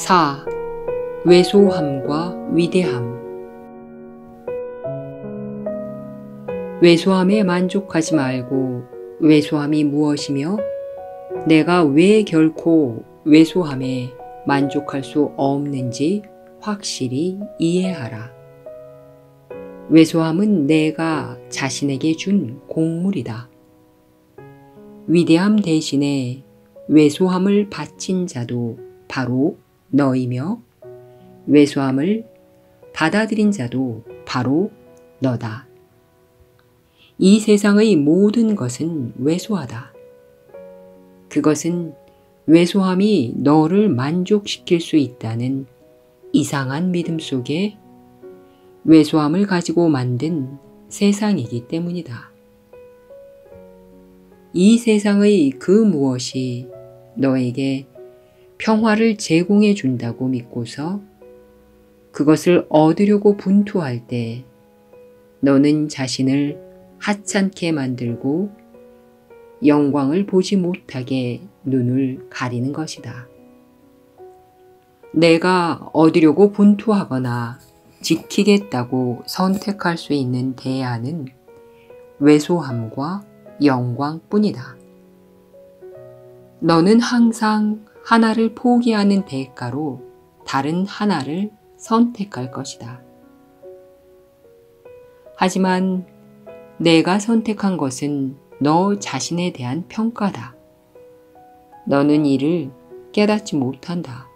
4. 왜소함과 위대함. 왜소함에 만족하지 말고 왜소함이 무엇이며 내가 왜 결코 왜소함에 만족할 수 없는지 확실히 이해하라. 왜소함은 내가 자신에게 준 공물이다. 위대함 대신에 왜소함을 바친 자도 바로 너이며 왜소함을 받아들인 자도 바로 너다. 이 세상의 모든 것은 왜소하다. 그것은 왜소함이 너를 만족시킬 수 있다는 이상한 믿음 속에 왜소함을 가지고 만든 세상이기 때문이다. 이 세상의 그 무엇이 너에게 평화를 제공해 준다고 믿고서 그것을 얻으려고 분투할 때 너는 자신을 하찮게 만들고 영광을 보지 못하게 눈을 가리는 것이다. 내가 얻으려고 분투하거나 지키겠다고 선택할 수 있는 대안은 왜소함과 영광뿐이다. 너는 항상 하나를 포기하는 대가로 다른 하나를 선택할 것이다. 하지만 내가 선택한 것은 너 자신에 대한 평가다. 너는 이를 깨닫지 못한다.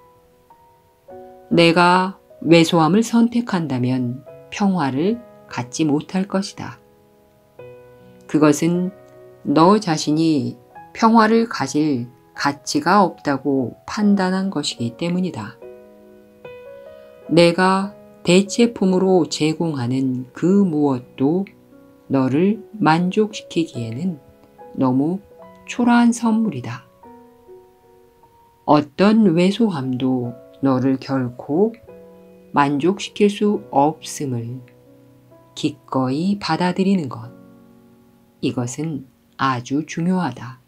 내가 왜소함을 선택한다면 평화를 갖지 못할 것이다. 그것은 너 자신이 평화를 가질 가치가 없다고 판단한 것이기 때문이다. 내가 대체품으로 제공하는 그 무엇도 너를 만족시키기에는 너무 초라한 선물이다. 어떤 왜소함도 너를 결코 만족시킬 수 없음을 기꺼이 받아들이는 것. 이것은 아주 중요하다.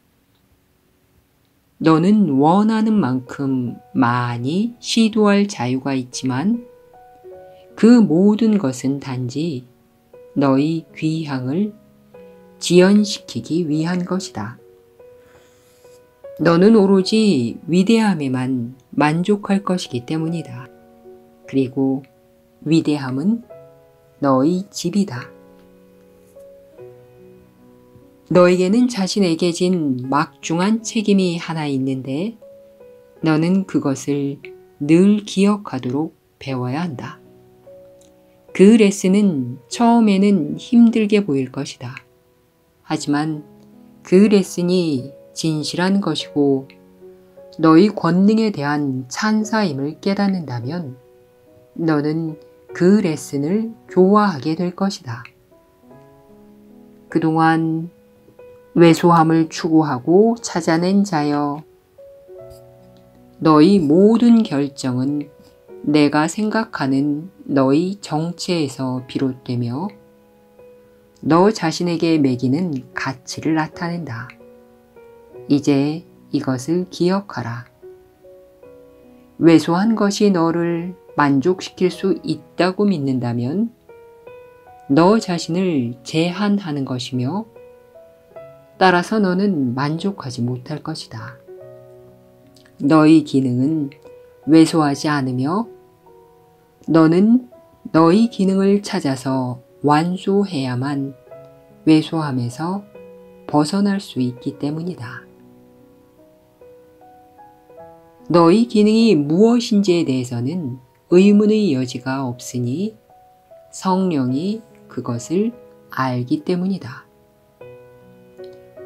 너는 원하는 만큼 많이 시도할 자유가 있지만 그 모든 것은 단지 너의 귀향을 지연시키기 위한 것이다. 너는 오로지 위대함에만 만족할 것이기 때문이다. 그리고 위대함은 너의 집이다. 너에게는 자신에게 진 막중한 책임이 하나 있는데 너는 그것을 늘 기억하도록 배워야 한다. 그 레슨은 처음에는 힘들게 보일 것이다. 하지만 그 레슨이 진실한 것이고 너의 권능에 대한 찬사임을 깨닫는다면 너는 그 레슨을 좋아하게 될 것이다. 그동안 왜소함을 추구하고 찾아낸 자여, 너의 모든 결정은 내가 생각하는 너의 정체에서 비롯되며 너 자신에게 매기는 가치를 나타낸다. 이제 이것을 기억하라. 왜소한 것이 너를 만족시킬 수 있다고 믿는다면 너 자신을 제한하는 것이며 따라서 너는 만족하지 못할 것이다. 너의 기능은 왜소하지 않으며 너는 너의 기능을 찾아서 완수해야만 왜소함에서 벗어날 수 있기 때문이다. 너의 기능이 무엇인지에 대해서는 의문의 여지가 없으니 성령이 그것을 알기 때문이다.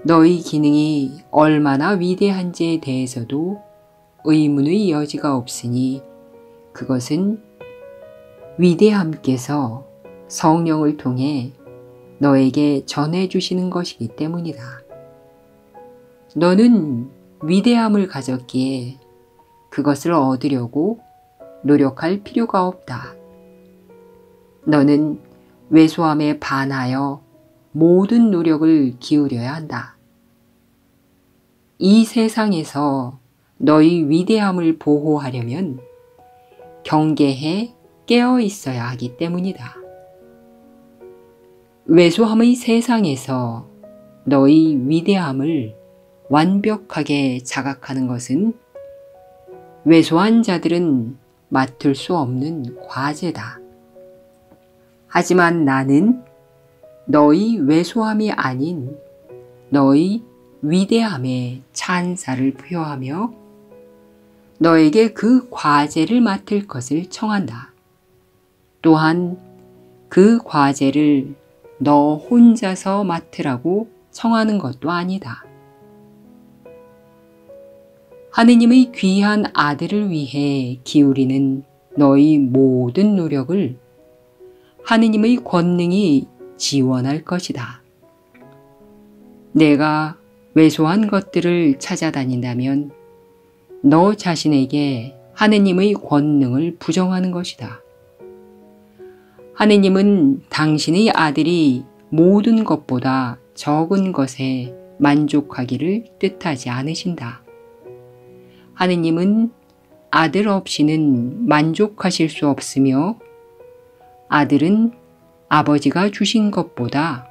너의 기능이 얼마나 위대한지에 대해서도 의문의 여지가 없으니 그것은 위대함께서 성령을 통해 너에게 전해주시는 것이기 때문이다. 너는 위대함을 가졌기에 그것을 얻으려고 노력할 필요가 없다. 너는 왜소함에 반하여 모든 노력을 기울여야 한다. 이 세상에서 너의 위대함을 보호하려면 경계해 깨어 있어야 하기 때문이다. 왜소함의 세상에서 너의 위대함을 완벽하게 자각하는 것은 왜소한 자들은 맡을 수 없는 과제다. 하지만 나는 너의 왜소함이 아닌 너의 위대함에 찬사를 표하며 너에게 그 과제를 맡을 것을 청한다. 또한 그 과제를 너 혼자서 맡으라고 청하는 것도 아니다. 하느님의 귀한 아들을 위해 기울이는 너의 모든 노력을 하느님의 권능이 지원할 것이다. 내가 왜소한 것들을 찾아다닌다면 너 자신에게 하느님의 권능을 부정하는 것이다. 하느님은 당신의 아들이 모든 것보다 적은 것에 만족하기를 뜻하지 않으신다. 하느님은 아들 없이는 만족하실 수 없으며 아들은 아버지가 주신 것보다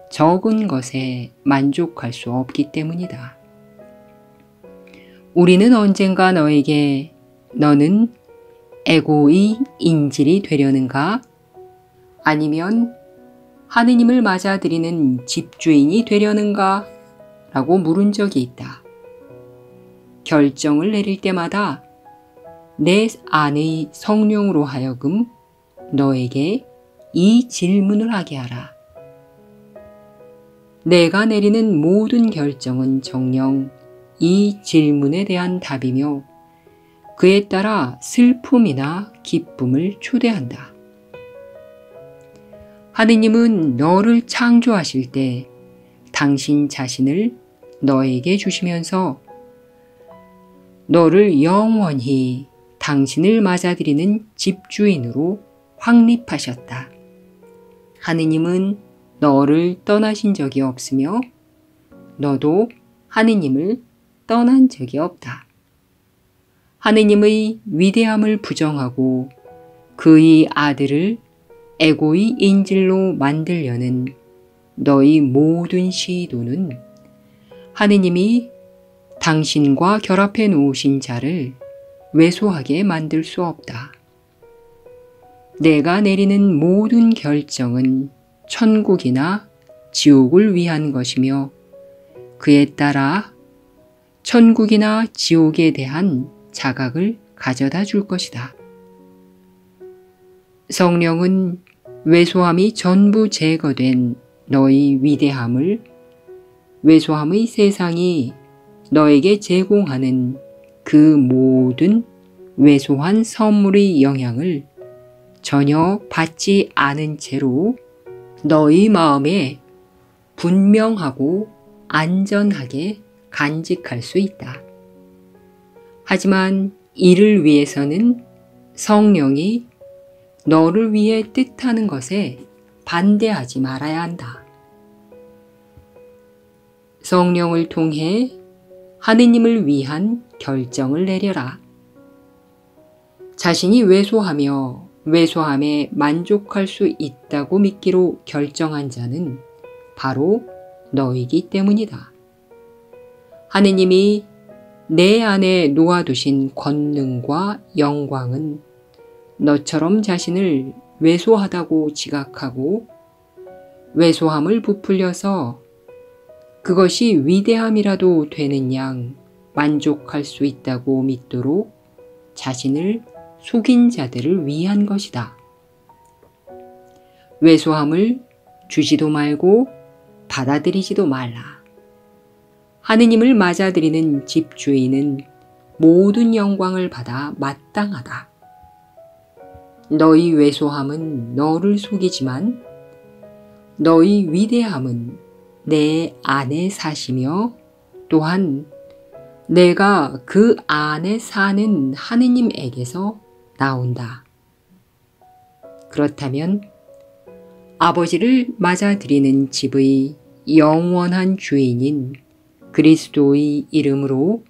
적은 것에 만족할 수 없기 때문이다. 우리는 언젠가 너에게 너는 에고의 인질이 되려는가? 아니면 하느님을 맞아들이는 집주인이 되려는가? 라고 물은 적이 있다. 결정을 내릴 때마다 내 안의 성령으로 하여금 너에게 이 질문을 하게 하라. 내가 내리는 모든 결정은 정녕 이 질문에 대한 답이며 그에 따라 슬픔이나 기쁨을 초대한다. 하느님은 너를 창조하실 때 당신 자신을 너에게 주시면서 너를 영원히 당신을 맞아들이는 집주인으로 확립하셨다. 하느님은 너를 떠나신 적이 없으며 너도 하느님을 떠난 적이 없다. 하느님의 위대함을 부정하고 그의 아들을 에고의 인질로 만들려는 너의 모든 시도는 하느님이 당신과 결합해 놓으신 자를 왜소하게 만들 수 없다. 내가 내리는 모든 결정은 천국이나 지옥을 위한 것이며 그에 따라 천국이나 지옥에 대한 자각을 가져다 줄 것이다. 성령은 왜소함이 전부 제거된 너의 위대함을 왜소함의 세상이 너에게 제공하는 그 모든 왜소한 선물의 영향을 전혀 받지 않은 채로 너의 마음에 분명하고 안전하게 간직할 수 있다. 하지만 이를 위해서는 성령이 너를 위해 뜻하는 것에 반대하지 말아야 한다. 성령을 통해 하느님을 위한 결정을 내려라. 자신이 왜소하며 왜소함에 만족할 수 있다고 믿기로 결정한 자는 바로 너이기 때문이다. 하느님이 내 안에 놓아두신 권능과 영광은 너처럼 자신을 왜소하다고 지각하고 왜소함을 부풀려서 그것이 위대함이라도 되는 양 만족할 수 있다고 믿도록 자신을 속인 자들을 위한 것이다. 왜소함을 주지도 말고 받아들이지도 말라. 하느님을 맞아들이는 집주인은 모든 영광을 받아 마땅하다. 너희 왜소함은 너를 속이지만 너희 위대함은 내 안에 사시며 또한 내가 그 안에 사는 하느님에게서 나온다. 그렇다면 아버지를 맞아들이는 집의 영원한 주인인 그리스도의 이름으로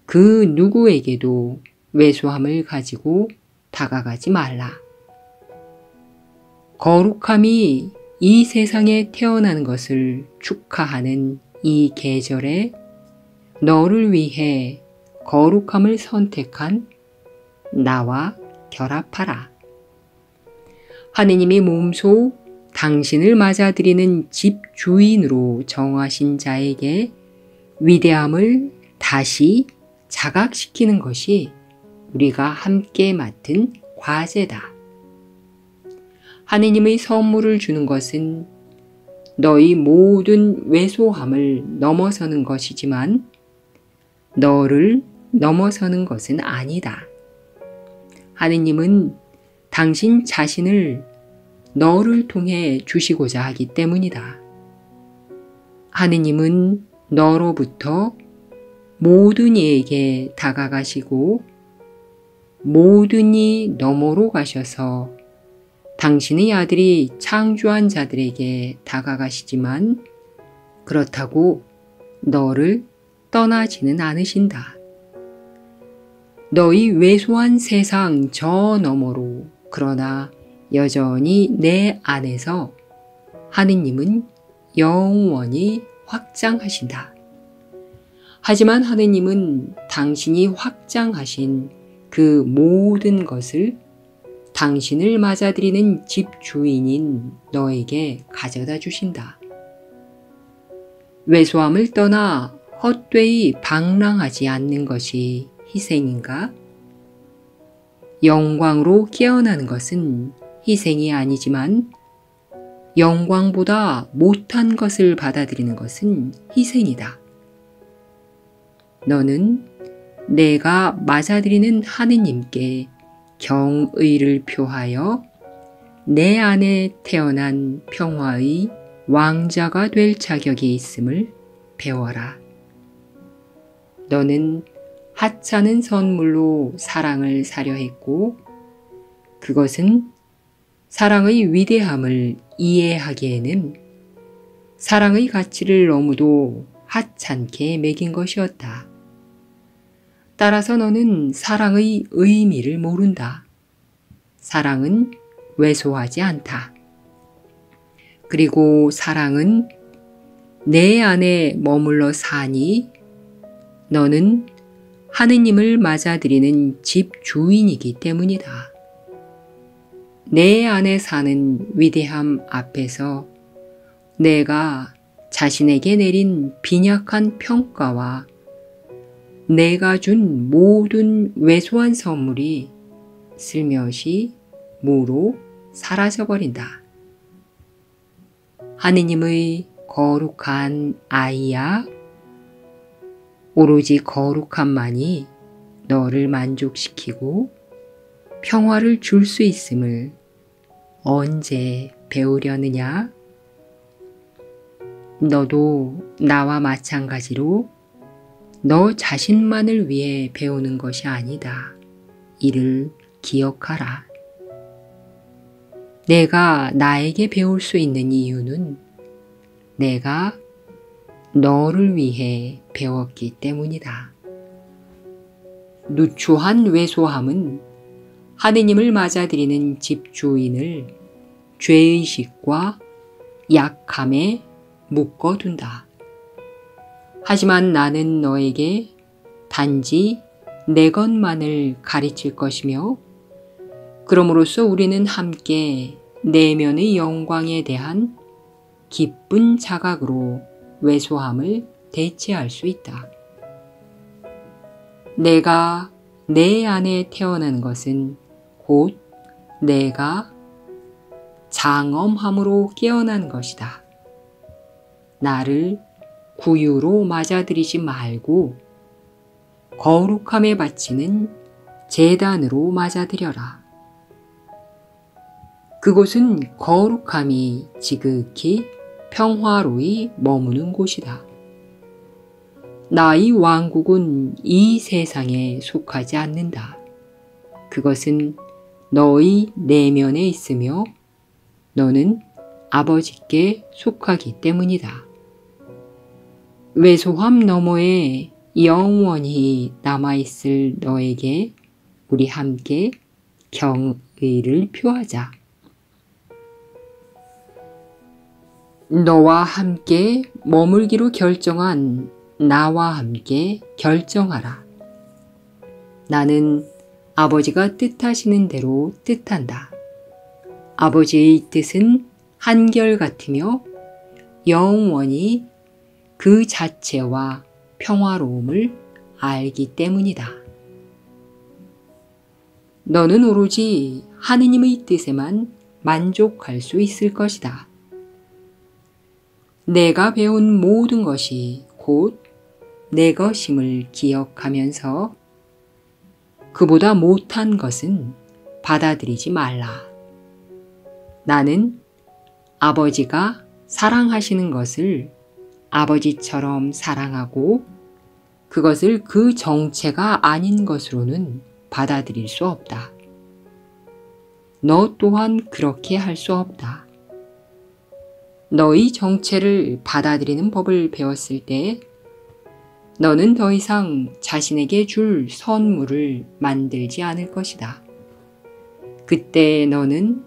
그 누구에게도 왜소함을 가지고 다가가지 말라. 거룩함이 이 세상에 태어나는 것을 축하하는 이 계절에 너를 위해 거룩함을 선택한 나와 결합하라. 하느님이 몸소 당신을 맞아들이는 집 주인으로 정하신 자에게 위대함을 다시 자각시키는 것이 우리가 함께 맡은 과제다. 하느님의 선물을 주는 것은 너희 모든 왜소함을 넘어서는 것이지만 너를 넘어서는 것은 아니다. 하느님은 당신 자신을 너를 통해 주시고자 하기 때문이다. 하느님은 너로부터 모든 이에게 다가가시고 모든 이 너머로 가셔서 당신의 아들이 창조한 자들에게 다가가시지만 그렇다고 너를 떠나지는 않으신다. 너희 왜소한 세상 저 너머로 그러나 여전히 내 안에서 하느님은 영원히 확장하신다. 하지만 하느님은 당신이 확장하신 그 모든 것을 당신을 맞아들이는 집 주인인 너에게 가져다 주신다. 왜소함을 떠나 헛되이 방랑하지 않는 것이 희생인가? 영광으로 깨어나는 것은 희생이 아니지만 영광보다 못한 것을 받아들이는 것은 희생이다. 너는 내가 맞아들이는 하느님께 경의를 표하여 내 안에 태어난 평화의 왕자가 될 자격이 있음을 배워라. 너는 하찮은 선물로 사랑을 사려 했고 그것은 사랑의 위대함을 이해하기에는 사랑의 가치를 너무도 하찮게 매긴 것이었다. 따라서 너는 사랑의 의미를 모른다. 사랑은 왜소하지 않다. 그리고 사랑은 내 안에 머물러 사니 너는 하느님을 맞아들이는 집 주인이기 때문이다. 내 안에 사는 위대함 앞에서 내가 자신에게 내린 빈약한 평가와 내가 준 모든 왜소한 선물이 슬며시 무로 사라져버린다. 하느님의 거룩한 아이야, 오로지 거룩함만이 너를 만족시키고 평화를 줄 수 있음을 언제 배우려느냐? 너도 나와 마찬가지로 너 자신만을 위해 배우는 것이 아니다. 이를 기억하라. 내가 나에게 배울 수 있는 이유는 내가 너를 위해 배웠기 때문이다. 누추한 왜소함은 하느님을 맞아들이는 집주인을 죄의식과 약함에 묶어둔다. 하지만 나는 너에게 단지 내 것만을 가르칠 것이며 그럼으로써 우리는 함께 내면의 영광에 대한 기쁜 자각으로 왜소함을 대체할 수 있다. 내가 내 안에 태어난 것은 곧 내가 장엄함으로 깨어난 것이다. 나를 구유로 맞아들이지 말고 거룩함에 바치는 제단으로 맞아들여라. 그곳은 거룩함이 지극히 평화로이 머무는 곳이다. 나의 왕국은 이 세상에 속하지 않는다. 그것은 너의 내면에 있으며 너는 아버지께 속하기 때문이다. 왜소함 너머에 영원히 남아있을 너에게 우리 함께 경의를 표하자. 너와 함께 머물기로 결정한 나와 함께 결정하라. 나는 아버지가 뜻하시는 대로 뜻한다. 아버지의 뜻은 한결같으며 영원히 그 자체와 평화로움을 알기 때문이다. 너는 오로지 하느님의 뜻에만 만족할 수 있을 것이다. 내가 배운 모든 것이 곧 내 것임을 기억하면서 그보다 못한 것은 받아들이지 말라. 나는 아버지가 사랑하시는 것을 아버지처럼 사랑하고 그것을 그 정체가 아닌 것으로는 받아들일 수 없다. 너 또한 그렇게 할 수 없다. 너의 정체를 받아들이는 법을 배웠을 때 너는 더 이상 자신에게 줄 선물을 만들지 않을 것이다. 그때 너는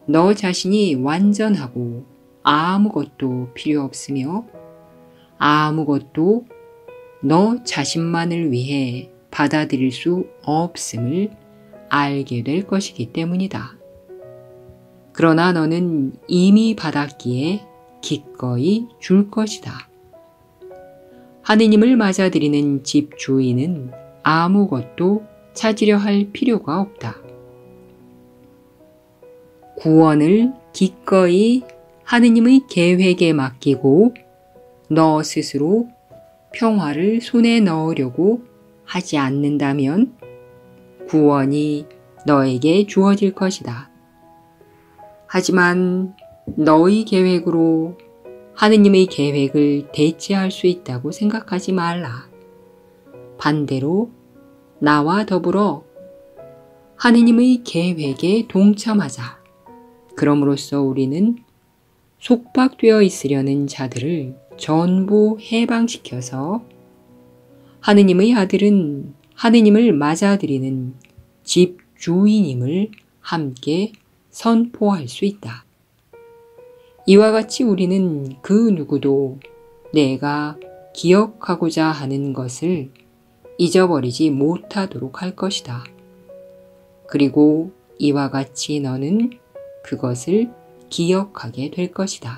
너 자신이 완전하고 아무것도 필요 없으며 아무것도 너 자신만을 위해 받아들일 수 없음을 알게 될 것이기 때문이다. 그러나 너는 이미 받았기에 기꺼이 줄 것이다. 하느님을 맞아들이는 집 주인은 아무것도 찾으려 할 필요가 없다. 구원을 기꺼이 하느님의 계획에 맡기고 너 스스로 평화를 손에 넣으려고 하지 않는다면 구원이 너에게 주어질 것이다. 하지만 너의 계획으로 하느님의 계획을 대체할 수 있다고 생각하지 말라. 반대로 나와 더불어 하느님의 계획에 동참하자. 그럼으로써 우리는 속박되어 있으려는 자들을 전부 해방시켜서 하느님의 아들은 하느님을 맞아들이는 집 주인임을 함께 선포할 수 있다. 이와 같이 우리는 그 누구도 내가 기억하고자 하는 것을 잊어버리지 못하도록 할 것이다. 그리고 이와 같이 너는 그것을 기억하게 될 것이다.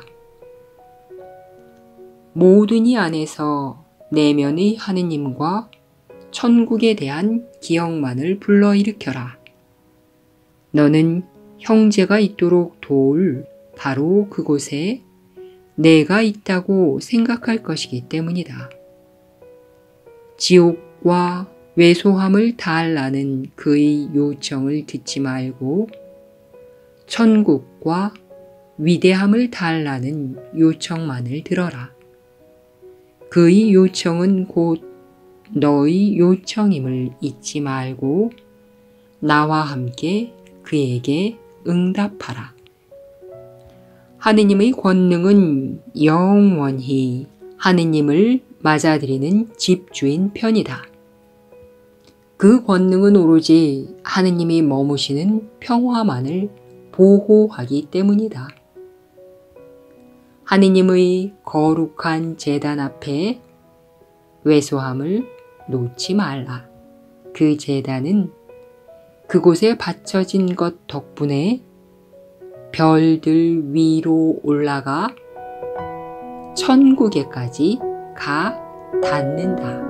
모든 이 안에서 내면의 하느님과 천국에 대한 기억만을 불러일으켜라. 너는 형제가 있도록 도울 바로 그곳에 내가 있다고 생각할 것이기 때문이다. 지옥과 왜소함을 달라는 그의 요청을 듣지 말고 천국과 위대함을 달라는 요청만을 들어라. 그의 요청은 곧 너의 요청임을 잊지 말고 나와 함께 그에게 응답하라. 하느님의 권능은 영원히 하느님을 맞아들이는 집주인 편이다. 그 권능은 오로지 하느님이 머무시는 평화만을 보호하기 때문이다. 하느님의 거룩한 제단 앞에 왜소함을 놓지 말라. 그 제단은 그곳에 바쳐진 것 덕분에 별들 위로 올라가 천국에까지 가 닿는다.